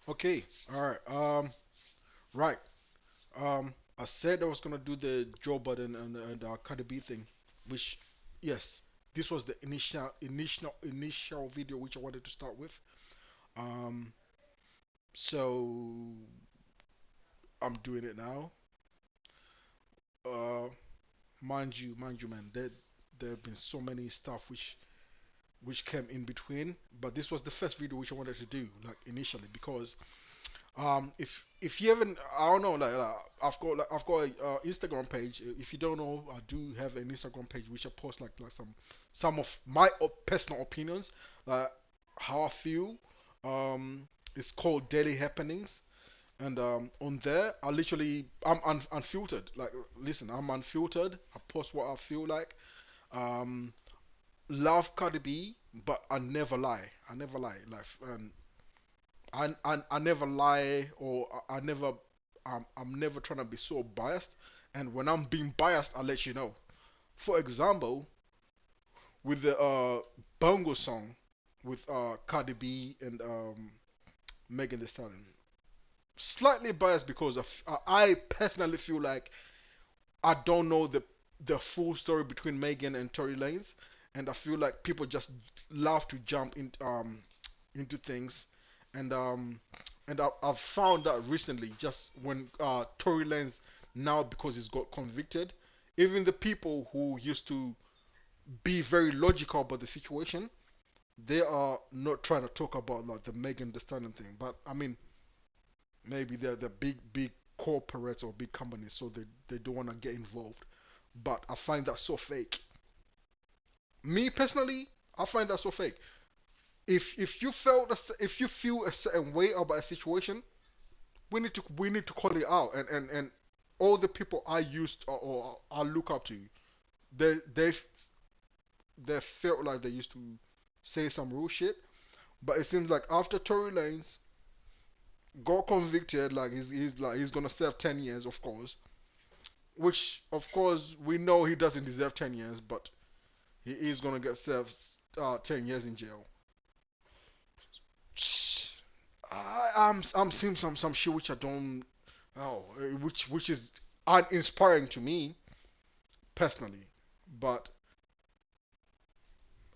Okay. All right. Right. I said I was gonna do the Joe Budden and Cardi B thing, which, yes, this was the initial video which I wanted to start with. Um. So I'm doing it now. Uh. Mind you, man. There have been so many stuff which came in between, but this was the first video which I wanted to do, like initially, because if you haven't, I don't know, I've got a Instagram page. If you don't know, I do have an Instagram page which I post like some of my personal opinions, like how I feel. Um, it's called Daily Happenings, and on there I'm unfiltered. Like, listen, I'm unfiltered. I post what I feel like. Um, love Cardi B, but I never lie. I never lie. Like, I never lie, or I never I'm never trying to be so biased. And when I'm being biased, I'll let you know. For example, with the bongo song with Cardi B and Megan Thee Stallion, slightly biased because I personally feel like I don't know the full story between Megan and Tory Lanez, and I feel like people just love to jump into things, and I've found that recently, just when Tory Lanez, now because he's got convicted, even the people who used to be very logical about the situation, they are not trying to talk about like the Megan Thee Stallion thing. But I mean, maybe they're the big corporates or big companies, so they don't want to get involved. But I find that so fake. Me personally, I find that so fake. If you feel a certain way about a situation, we need to call it out. And all the people I used, or I look up to, they they they felt like they used to say some real shit. But it seems like after Tory Lanez got convicted, like he's gonna serve 10 years, of course. Which of course we know he doesn't deserve 10 years, but he is gonna get served 10 years in jail. I'm seeing some shit which I don't, oh, which is uninspiring to me personally. But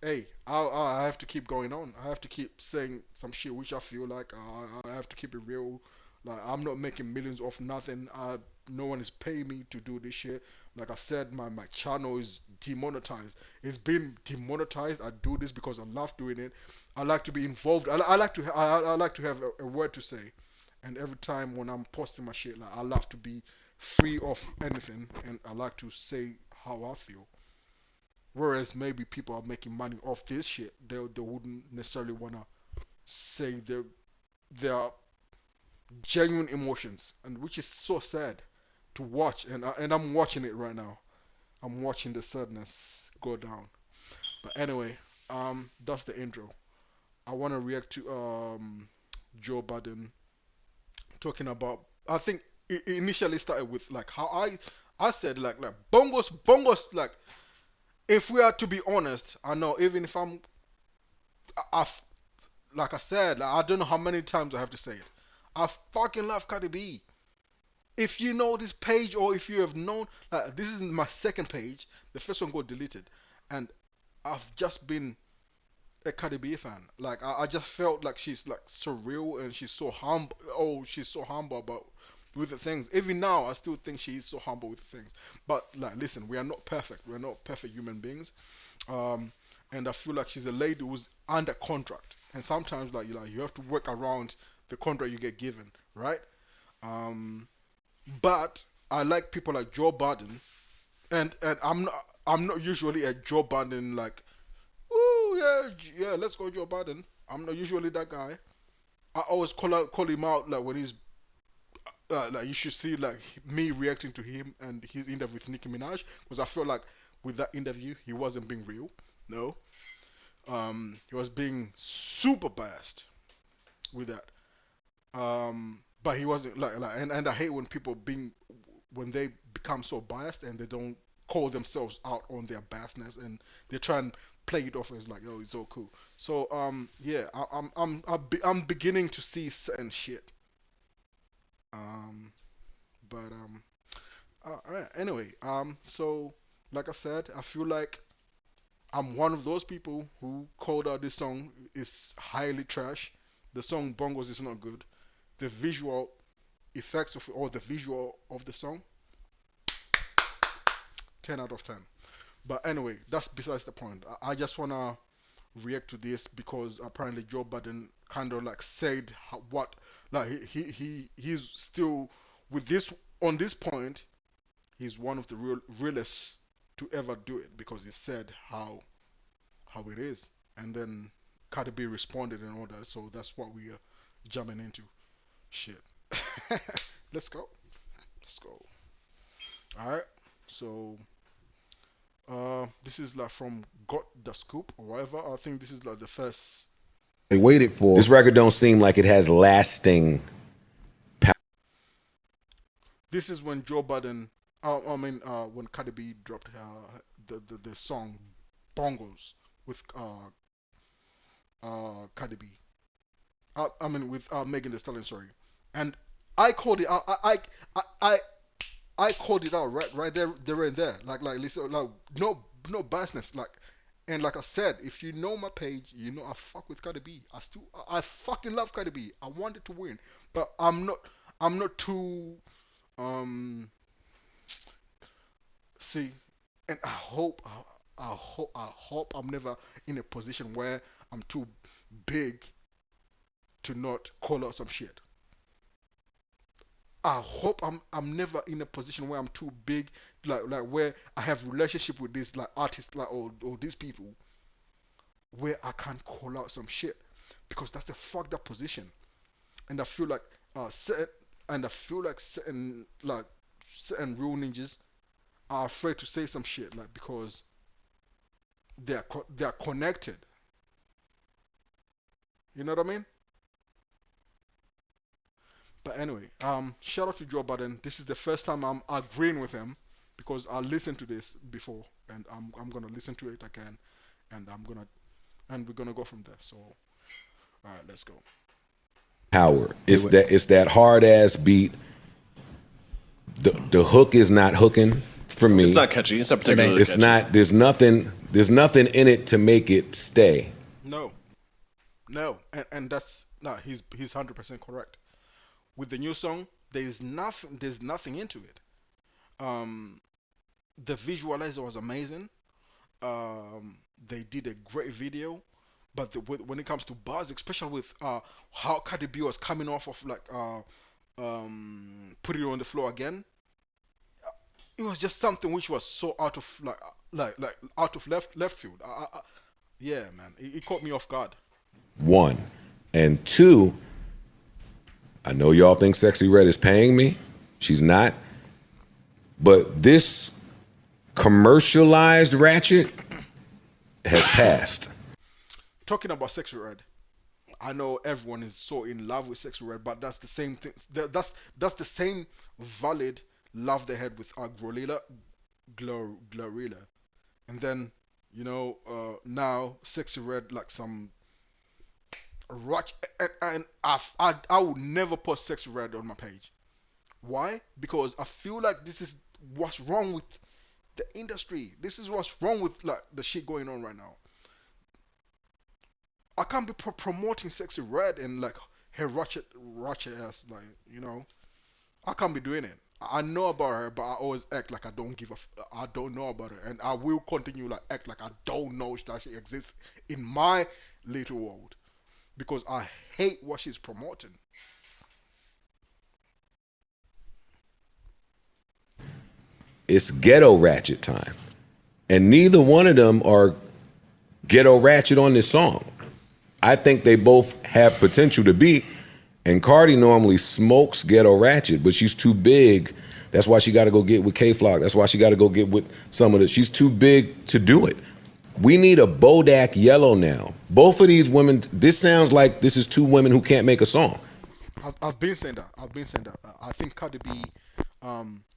hey, I have to keep going on. I have to keep saying some shit which I feel like I have to keep it real. Like, I'm not making millions off nothing. No one is paying me to do this shit. Like I said, my channel is demonetized. It's been demonetized. I do this because I love doing it. I like to be involved. I like to I like to have a word to say. And every time when I'm posting my shit, like, I love to be free of anything, and I like to say how I feel. Whereas maybe people are making money off this shit, they wouldn't necessarily wanna say their genuine emotions, and which is so sad to watch. And I'm watching it right now. I'm watching the sadness go down. But anyway, that's the intro. I want to react to Joe Budden talking about. I think it initially started with like how I said like bongos like, if we are to be honest, I know, even if I like I said, like, I don't know how many times I have to say it. I fucking love Cardi B. If you know this page, or if you have known, like, this is my second page. The first one got deleted, and I've just been a Cardi B fan. Like, I just felt like she's like surreal, and she's so humble. Oh, she's so humble about with the things. Even now, I still think she is so humble with the things. But like, listen, we are not perfect. We are not perfect human beings. Um, and I feel like she's a lady who's under contract, and sometimes like you have to work around the contract you get given, right? Um, but I like people like Joe Budden, and I'm not usually a Joe Budden like, ooh, yeah, yeah, let's go Joe Budden. I'm not usually that guy. I always call him out like when he's like, you should see like me reacting to him and his interview with Nicki Minaj, because I feel like with that interview he wasn't being real. No, he was being super biased with that. But he wasn't and I hate when people being when they become so biased and they don't call themselves out on their biasness, and they try and play it off as like, oh, it's all cool. So yeah, I'm beginning to see certain shit. Um, but alright. Anyway, so like I said, I feel like I'm one of those people who called out this song is highly trash. The song Bongos is not good. The visual effects of or the visual of the song, 10 out of 10. But anyway, that's besides the point. I just wanna react to this because apparently Joe Budden kind of like said what like he's still with this on this point. He's one of the realest to ever do it because he said how it is, and then Cardi B responded and all that. So that's what we are jumping into. Shit. Let's go. Let's go. All right. So this is like from Got the Scoop or whatever. I think this is like the first. They waited for. This record don't seem like it has lasting. This is when Joe Budden. When Cardi B dropped the song Bongos with Cardi B. With Megan Thee Stallion. Sorry, and I called it. I called it out right there and there. Like listen, like no biasness. Like and like I said, if you know my page, you know I fuck with Cardi B. I fucking love Cardi B. I wanted to win, but I'm not too um see, and I hope I'm never in a position where I'm too big to not call out some shit. I hope I'm never in a position where I'm too big, like where I have relationship with this like artists like or these people where I can't call out some shit because that's a fucked up position. And I feel like certain and I feel like certain real ninjas are afraid to say some shit like because they are connected. You know what I mean? But anyway, shout out to Joe Budden. This is the first time I'm agreeing with him because I listened to this before and I'm gonna listen to it again and we're gonna go from there. So all right, let's go. Power. It's that hard ass beat. The hook is not hooking for me. It's not catchy. It's not particularly It's catchy. not. There's nothing in it to make it stay. No, no, and that's no. He's 100% correct. With the new song, there's nothing into it. Um, the visualizer was amazing. They did a great video, but when it comes to buzz, especially with how Cardi B was coming off of like put it on the floor again, it was just something which was so out of like out of left field. Yeah, man, it caught me off guard. One and two. I know y'all think Sexy Red is paying me. She's not. But this commercialized ratchet has passed. Talking about Sexy Red, I know everyone is so in love with Sexy Red, but that's the same thing. That's the same valid love they had with Glorilla, and then now Sexy Red like some rock, and I would never put Sexy Red on my page. Why? Because I feel like this is what's wrong with the industry. This is what's wrong with like the shit going on right now. I can't be promoting Sexy Red and like her ratchet ass like I can't be doing it. I know about her, but I always act like I don't I don't know about her, and I will continue like act like I don't know that she exists in my little world because I hate what she's promoting. It's ghetto ratchet time. And neither one of them are ghetto ratchet on this song. I think they both have potential to be. And Cardi normally smokes ghetto ratchet, but she's too big. That's why she got to go get with K-Flock. That's why she got to go get with some of the. She's too big to do it. We need a Bodak Yellow now. Both of these women, this sounds like this is two women who can't make a song. I've been saying that. I think Cardi B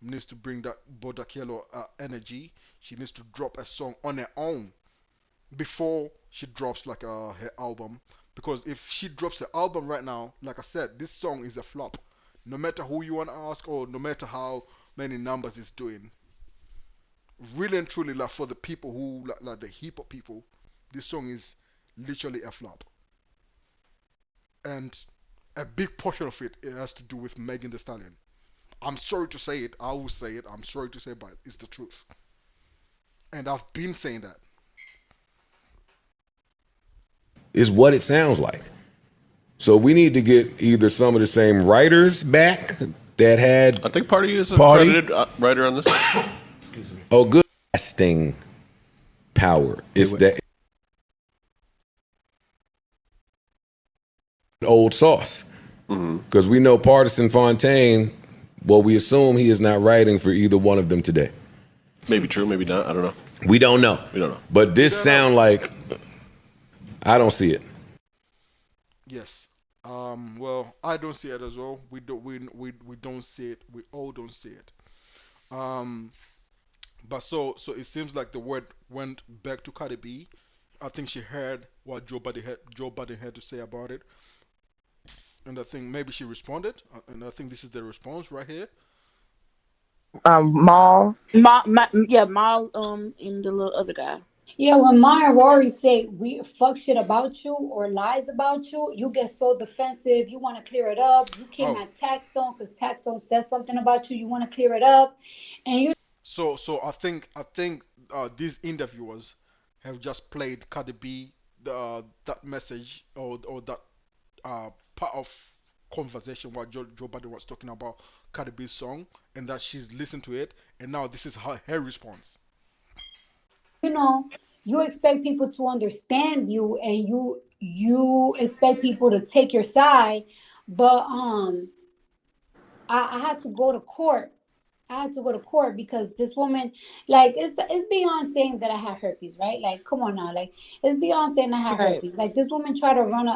needs to bring that Bodak Yellow energy. She needs to drop a song on her own before she drops like her album. Because if she drops her album right now, like I said, this song is a flop. No matter who you want to ask, or no matter how many numbers it's doing, really and truly, like for the people who like the hip hop people, this song is literally a flop. And a big portion of it has to do with Megan Thee Stallion. I'm sorry to say it. I will say it. I'm sorry to say, it, but it's the truth. And I've been saying that. Is what it sounds like. So we need to get either some of the same writers back that had I think Party is a Party. credited writer on this. Oh, good lasting power. It's that old sauce. Because we know Partisan Fontaine, well, we assume he is not writing for either one of them today. Maybe true, maybe not. I don't know. We don't know. We don't know. But this sound like, I don't see it. Yes. Well, I don't see it as well. We don't see it. We all don't see it. Um. But so it seems like the word went back to Cardi B. I think she heard what Joe Budden had to say about it, and I think maybe she responded. And I think this is the response right here. Maul. Yeah, Mal, and the little other guy. Yeah, when Maya and Rory say we fuck shit about you or lies about you, you get so defensive. You want to clear it up. You came Oh, at Taxstone because Taxstone said something about you. You want to clear it up, and you so I think these interviewers have just played Cardi B that message or that part of conversation what Joe Budden was talking about Cardi B's song, and that she's listened to it, and now this is her response. you know you expect people to understand you, and you expect people to take your side, but I had to go to court. I had to go to court because this woman, like, it's beyond saying that I had herpes, right? Like, come on now, like, it's beyond saying I had Right. herpes. Like, this woman tried to run a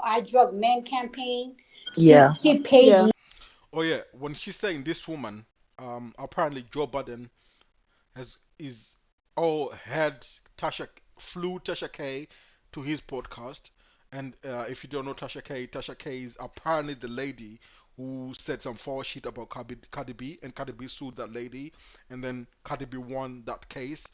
I drug men campaign. She Yeah. she paid Yeah. Oh yeah, when she's saying this woman, apparently Joe Budden has is oh had Tasha flew Tasha K to his podcast, and if you don't know Tasha K is apparently the lady who said some false shit about Cardi B, and Cardi B sued that lady, and then Cardi B won that case,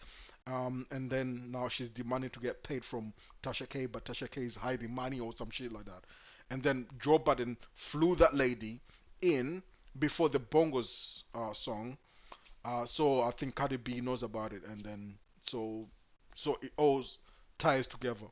and then now she's demanding to get paid from Tasha K, but Tasha K is hiding money or some shit like that, and then Joe Budden flew that lady in before the Bongos song, so I think Cardi B knows about it, and then so so it all ties together.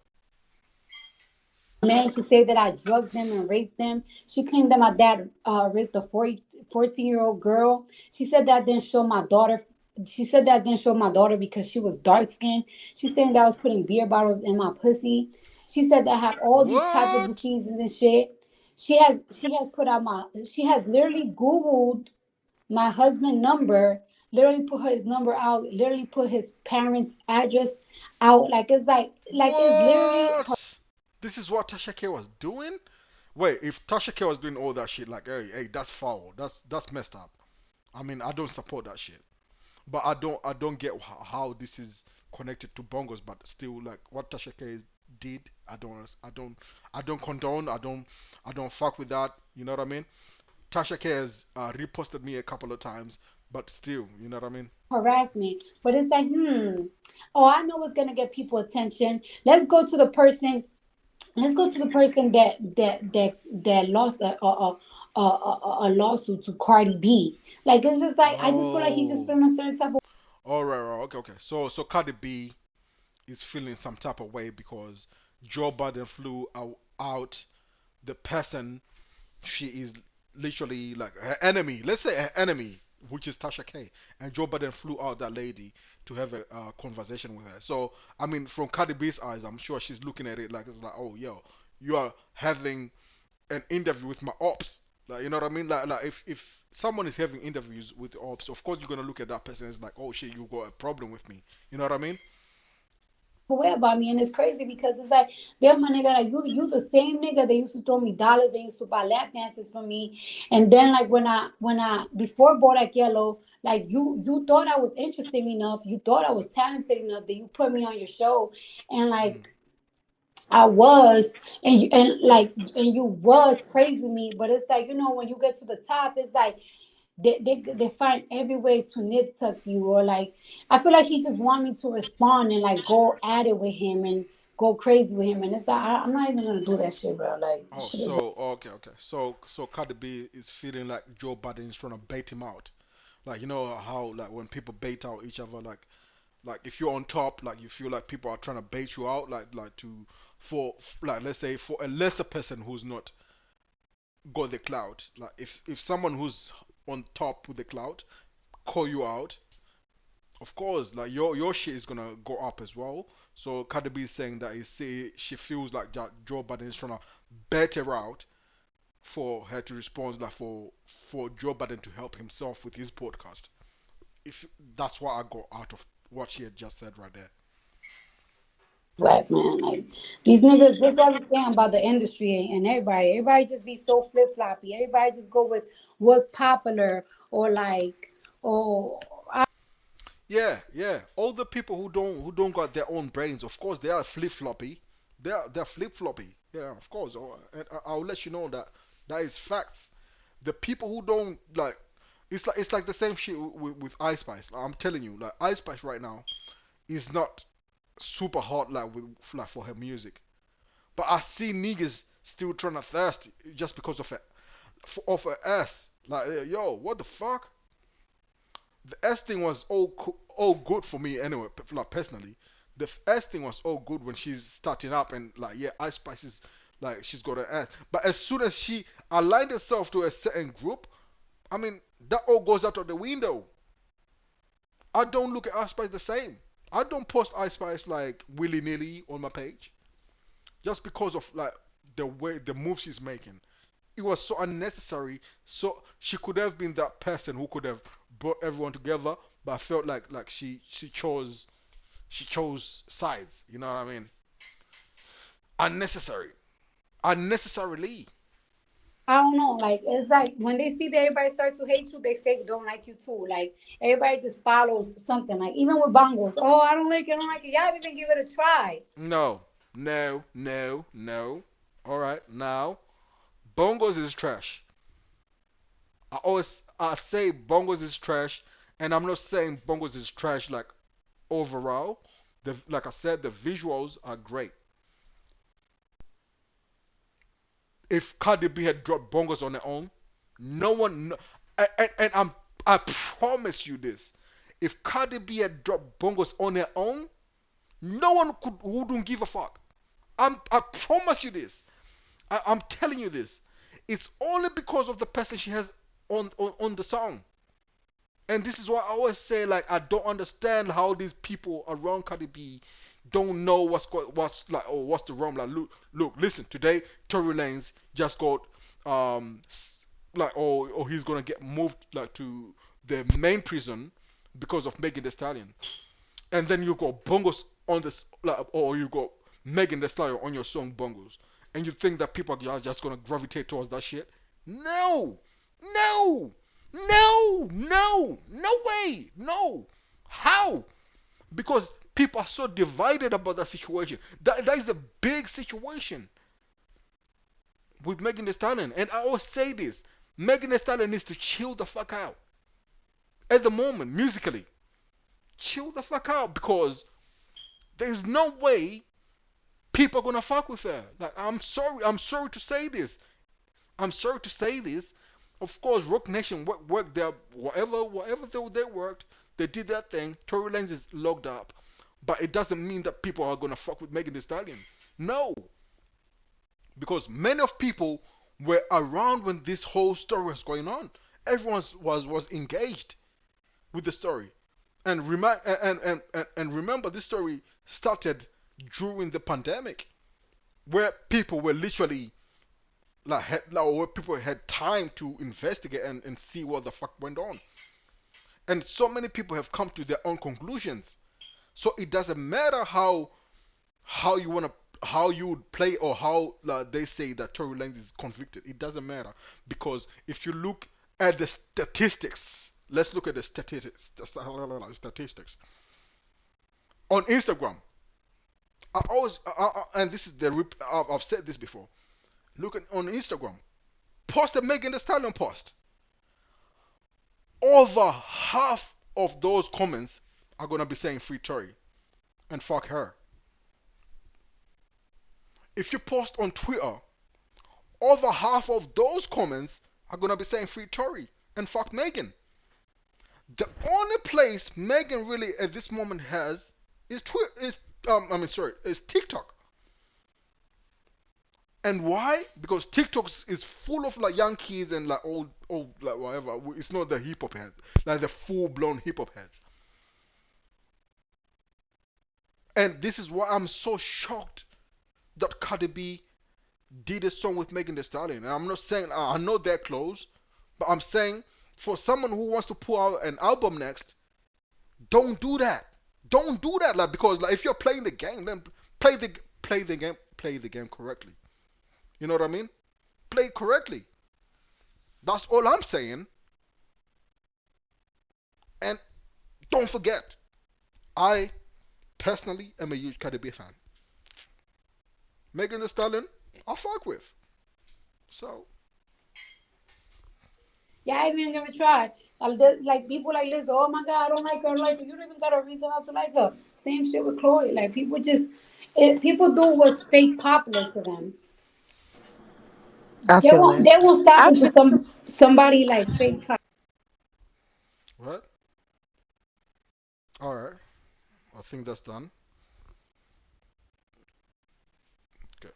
men to say that I drugged them and raped them. She claimed that my dad raped a 14-year-old girl. She said that didn't show my daughter. She said that didn't show my daughter because she was dark skinned. She's saying that I was putting beer bottles in my pussy. She said that I have all these type of What? diseases and shit. She has put out my she has literally Googled my husband number, literally put his number out, literally put his parents' address out. Like it's literally What? This is what Tasha K was doing? Wait, if Tasha K was doing all that shit, like, hey, that's foul. That's messed up. I mean, I don't support that shit. But I don't get how this is connected to bongos. But still, like, what Tasha K did, I don't condone. I don't fuck with that. You know what I mean? Tasha K has reposted me a couple of times, but still, you know what I mean? harassment. But it's like, oh, I know what's gonna get people attention. Let's go to the person. Let's go to the person that lost a lawsuit to Cardi B. Like it's just like I just feel like he just Oh, feeling a certain type of all right, right, okay. So Cardi B is feeling some type of way because Joe Biden flew out the person she is literally like her enemy. Let's say her enemy, which is Tasha K. And Joe Biden flew out that lady to have a conversation with her. So I mean, from Cardi B's eyes, I'm sure she's looking at it like it's like, oh, yo, you are having an interview with my ops. Like, you know what I mean? Like if someone is having interviews with the ops, of course you're gonna look at that person as like, oh shit, you got a problem with me. You know what I mean? away about me, and it's crazy because it's like, damn, my nigga, like you the same nigga that used to throw me dollars and used to buy lap dances for me, and then like when I before Bodak Yellow, like you thought I was interesting enough, you thought I was talented enough that you put me on your show, and Mm. like I was, and you was praising me, but it's like, when you get to the top, it's like they find every way to nip tuck you, or like I feel like he just want me to respond and like go at it with him and go crazy with him, and it's like I'm not even gonna do that shit, bro. Like this Oh, shit is. so okay, okay. So Cardi B is feeling like Joe Budden is trying to bait him out. Like you know how like when people bait out each other, like if you're on top, like you feel like people are trying to bait you out, like to for like let's say for a lesser person who's not got the clout. Like if someone who's on top with the clout call you out, of course, like your shit is gonna go up as well. So Cardi B is saying that she feels like that Joe Budden is trying to bet her out for her to respond, like for Joe Budden to help himself with his podcast. If that's what I got out of what she had just said right there. Whack, man. Like these niggas, this what I was saying about the industry and everybody. Everybody just be so flip floppy. Everybody just go with what's popular, or like, or Yeah, yeah. All the people who don't got their own brains, of course, they are flip floppy. They're flip floppy. Yeah, of course. And I'll let you know that that is facts. The people who don't like, it's like the same shit with Ice Spice. Like, I'm telling you, like Ice Spice right now is not super hot like for her music. But I see niggas still trying to thirst just because of her ass. Like yo, what the fuck? The S thing was all good for me anyway. Like personally, the S thing was all good when she's starting up and like yeah, Ice Spice is like she's got her ass. But as soon as she aligned herself to a certain group, I mean that all goes out of the window. I don't look at Ice Spice the same. I don't post Ice Spice like willy nilly on my page just because of like the way the move she's making. It was so unnecessary. So she could have been that person who could have brought everyone together, but I felt like she chose sides. You know what I mean? Unnecessary, unnecessarily. I don't know. Like it's like when they see that everybody starts to hate you, they fake don't like you too. Like everybody just follows something. Like even with bongos, oh I don't like it, I don't like it. Y'all even give it a try. No, no, no, no. All right, now bongos is trash. I say bongos is trash, and I'm not saying bongos is trash like overall. Like I said, the visuals are great. If Cardi B had dropped bongos on her own, no one, no, I promise you this. If Cardi B had dropped bongos on her own, no one wouldn't give a fuck. I promise you this. I'm telling you this. It's only because of the person she has on the song. And this is why I always say, like, I don't understand how these people around Cardi B don't know what's like, or what's the wrong. Like, look, listen. Today, Tory Lanez just got like, or he's gonna get moved like to the main prison because of Megan Thee Stallion. And then you got bongos on this, like, or you got Megan Thee Stallion on your song bongos, and you think that people are just gonna gravitate towards that shit? No, no, no way, no. How? Because people are so divided about that situation. That is a big situation with Megan Thee Stallion, and I always say this: Megan Thee Stallion needs to chill the fuck out at the moment musically. Chill the fuck out because there's no way people are gonna fuck with her. Like I'm sorry to say this. I'm sorry to say this. Of course, Rock Nation worked their whatever they worked. They did their thing. Tory Lanez is locked up, but it doesn't mean that people are gonna fuck with Megan Thee Stallion. No, because many of people were around when this whole story was going on. Everyone was engaged with the story, and remember this story started during the pandemic, where people were literally like where people had time to investigate and see what the fuck went on. And so many people have come to their own conclusions. So it doesn't matter how how you wanna how you would play or how they say that Tory Lanez is convicted. It doesn't matter because if you look at the statistics, let's look at the statistics on Instagram. I always and this is I've said this before. Look at on Instagram. Post the Megan Thee Stallion post. Over half of those comments are gonna be saying free Tory and fuck her. If you post on Twitter, over half of those comments are gonna be saying free Tory and fuck Megan. The only place Megan really at this moment has is is TikTok. And why? Because TikTok is full of like young kids and like old like whatever. It's not the hip hop heads, like the full blown hip hop heads. And this is why I'm so shocked that Cardi B did a song with Megan Thee Stallion. And I'm not saying I know they're close, but I'm saying for someone who wants to put out an album next, don't do that. Don't do that, like because like if you're playing the game, then play the game correctly. You know what I mean? Play it correctly. That's all I'm saying. And don't forget, I personally am a huge Cardi B fan. Megan Thee Stallion, I fuck with. So Yeah, I ain't even gonna try. Like people like Liz, oh my god, I don't like her. Like you don't even got a reason not to like her. Same shit with Chloe. Like people do what's fake popular for them. I They feel won't it. they won't stop I until feel somebody like fake popular. what? All right. I think that's done. Okay.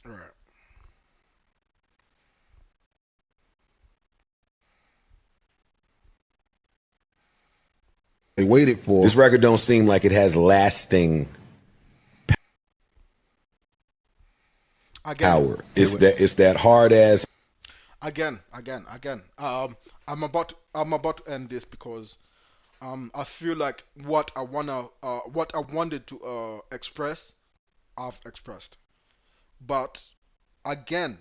All right. They waited for this record. Don't seem like it has lasting Again. power. It's that hard ass. Again. I'm about to end this because I feel like what I wanted to express, I've expressed. But again,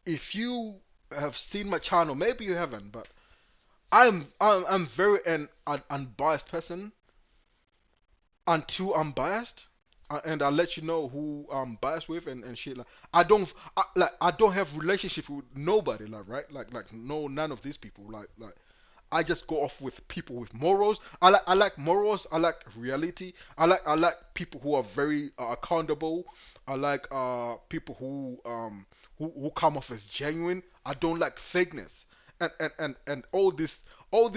if you have seen my channel, maybe you haven't, but I'm very an unbiased person until I'm biased. And I'll let you know who I'm biased with and shit. Like I don't have relationship with nobody, like right, like no none of these people. Like I just go off with people with morals. I like morals. I like reality. I like people who are very accountable. I like people who come off as genuine. I don't like fakeness. And all this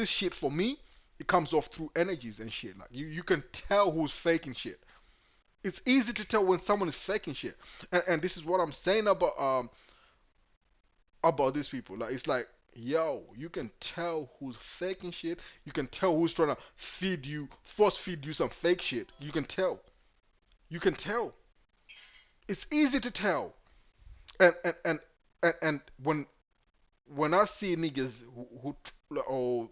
shit for me, it comes off through energies and shit. Like you can tell who's faking shit. It's easy to tell when someone is faking shit. And this is what I'm saying about these people. Like it's like, yo, you can tell who's faking shit. You can tell who's trying to force feed you some fake shit. You can tell. You can tell. It's easy to tell. And when I see niggas or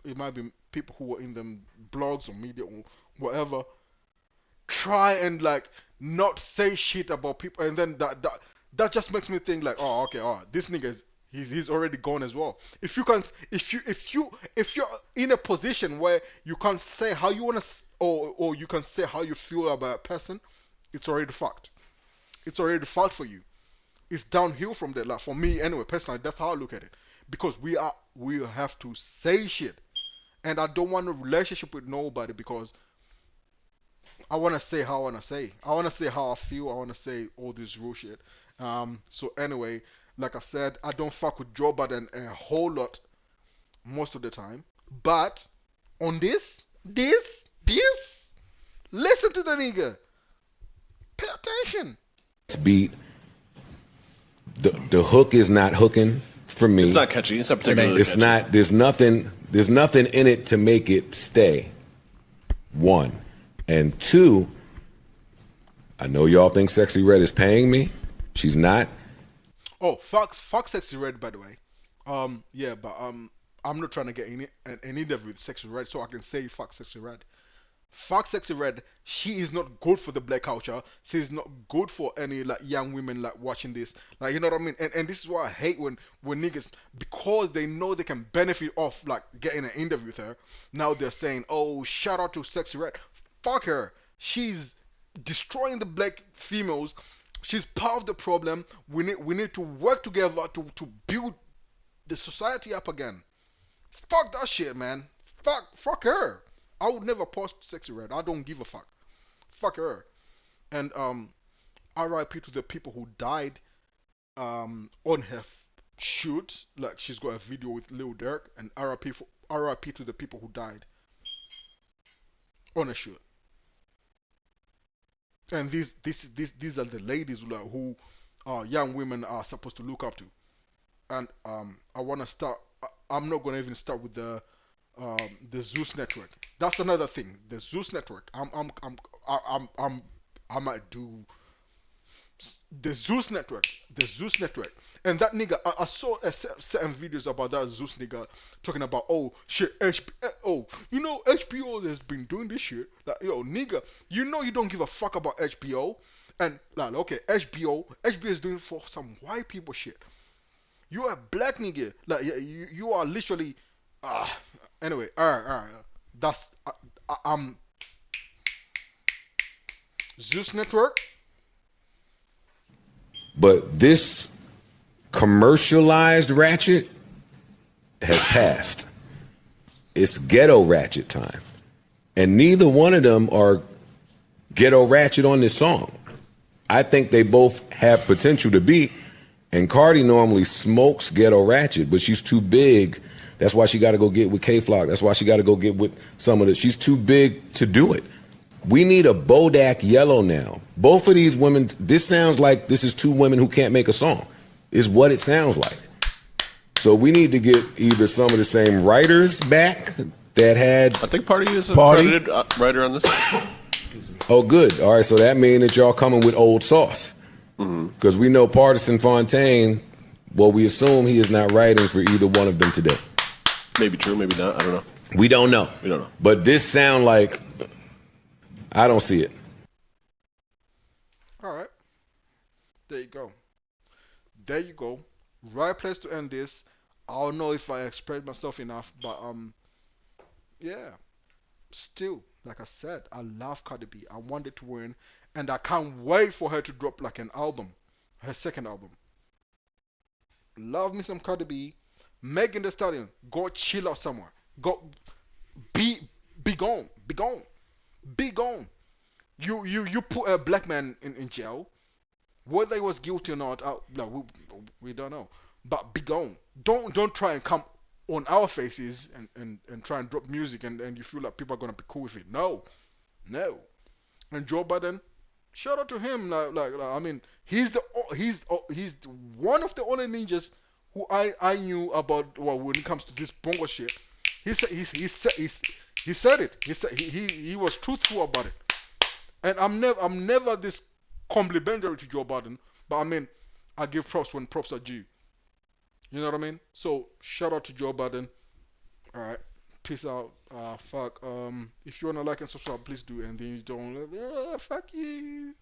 it might be people who are in them blogs or media or whatever, try and like not say shit about people, and then that just makes me think like, oh, okay, all right, this nigga is he's already gone as well. If you can't, if you're in a position where you can't say how you wanna or you can say how you feel about a person, it's already fucked. It's already fucked for you. It's downhill from there. Like for me anyway, personally, that's how I look at it. Because we have to say shit, and I don't want a relationship with nobody because I want to say how I want to say. I want to say how I feel. I want to say all this real shit. So anyway, like I said, I don't fuck with Joe Budden a whole lot most of the time. But on this, listen to the nigga. Pay attention. Beat. The hook is not hooking for me. It's not catchy. It's not particularly It's catchy. not. There's nothing in it to make it stay. One. And two, I know y'all think Sexy Red is paying me. She's not. Oh, fuck Sexy Red, by the way. Yeah, but I'm not trying to get an interview with Sexy Red so I can say fuck Sexy Red. Fuck Sexy Red. She is not good for the black culture. She's not good for any like young women like watching this. Like, you know what I mean? And this is why I hate when niggas, because they know they can benefit off like getting an interview with her. Now they're saying, oh, shout out to Sexy Red. Fuck her. She's destroying the black females. She's part of the problem. We need to work together to build the society up again. Fuck that shit, man. Fuck her. I would never post Sexy Red. I don't give a fuck. Fuck her. And R.I.P. to the people who died on her shoot. Like, she's got a video with Lil Durk. And R.I.P. to the people who died on a shoot. And these are the ladies who young women are supposed to look up to. And I want to start. I'm not gonna even start with the Zeus network. That's another thing. The Zeus network. I might do the Zeus network. The Zeus network. And that nigga, I saw certain videos about that Zeus nigga talking about, oh shit, HBO. You know HBO has been doing this shit. Like, yo nigga, you know you don't give a fuck about HBO. And like, okay, HBO is doing for some white people shit. You are a black nigga. Like, you are literally. Anyway, alright. That's Zeus Network. But this commercialized ratchet has passed. It's ghetto ratchet time. And neither one of them are ghetto ratchet on this song. I think they both have potential to be. And Cardi normally smokes ghetto ratchet, but she's too big. That's why she got to go get with K-Flock. That's why she got to go get with some of the. She's too big to do it. We need a Bodak Yellow now. Both of these women, this sounds like this is two women who can't make a song, is what it sounds like. So we need to get either some of the same writers back that had. I think Party is a Party? credited writer on this. Oh, good. All right, so that means that y'all coming with old sauce. Because we know Partisan Fontaine, well, we assume he is not writing for either one of them today. Maybe true, maybe not. I don't know. We don't know. We don't know. But this sound like, I don't see it. All right. There you go. There you go. Right place to end this. I don't know if I expressed myself enough, but yeah. Still, like I said, I love Cardi B. I wanted to win, and I can't wait for her to drop like an album, her second album. Love me some Cardi B. Megan Thee Stallion, go chill out somewhere. Go, be gone, be gone, be gone. You put a black man in jail, whether he was guilty or not. No, we don't know. But be gone. Don't try and come on our faces and try and drop music and you feel like people are gonna be cool with it. No. And Joe Budden, shout out to him. Like I mean, he's one of the only ninjas who I knew about. Well, when it comes to this bongo shit, he said it. He was truthful about it. And I'm never this complimentary to Joe Budden, but I mean, I give props when props are due. You know what I mean? So shout out to Joe Budden. All right, peace out. Fuck. If you wanna like and subscribe, please do. And then you don't, fuck you.